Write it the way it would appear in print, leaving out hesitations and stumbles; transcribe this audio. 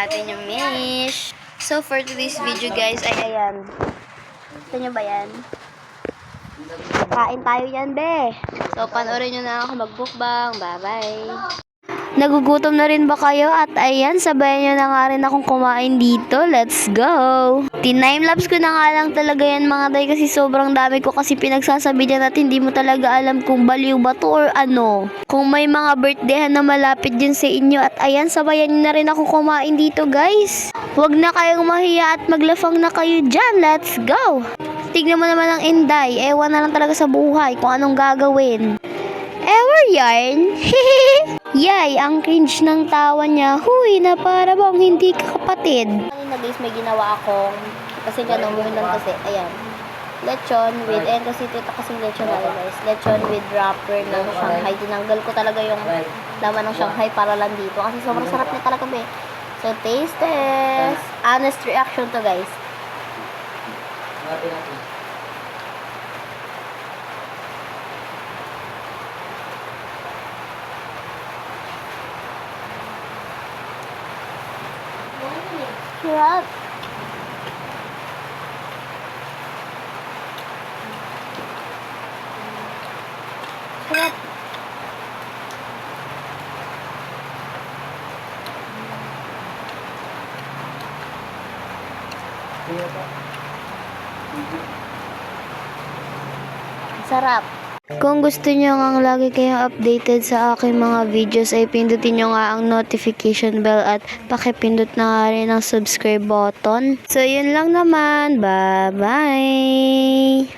natin yung mish. So, for today's video guys, ay ayan. Gusto nyo ba yan? Kain tayo yan, be. So, panoorin nyo na ako magbukbang. Bye-bye. Nagugutom na rin ba kayo? At ayan, sabayan nyo na nga rin akong kumain dito. Let's go! Time-lapse ko na nga lang talaga yan mga day kasi sobrang dami ko kasi pinagsasabi dyan at hindi mo talaga alam kung baliw ba to or ano. Kung may mga birthdayhan na malapit din sa inyo at ayan, sabayan nyo na rin akong kumain dito guys. Huwag na kayong mahiya at maglafang na kayo dyan. Let's go! Tignan mo naman ang Inday. Ewan na lang talaga sa buhay kung anong gagawin. Ever yarn? Yay, ang cringe ng tawa niya. Huy, na para bang hindi ka kapatid. Kanina guys, may ginawa akong, kasi ganun lang kasi, ayan. Lechon with, kasi ito kasing lechon na guys. Lechon with wrapper ng Shanghai. Tinanggal ko talaga yung laman ng Shanghai para lang dito. Kasi sobrang sarap niya talaga be. So, taste test. Honest reaction to guys. Sarap. Sarap. Sarap. Kung gusto nyo nga lagi kayong updated sa aking mga videos ay pindutin nyo nga ang notification bell at pakipindot na nga rin ang subscribe button. So yun lang naman. Bye bye!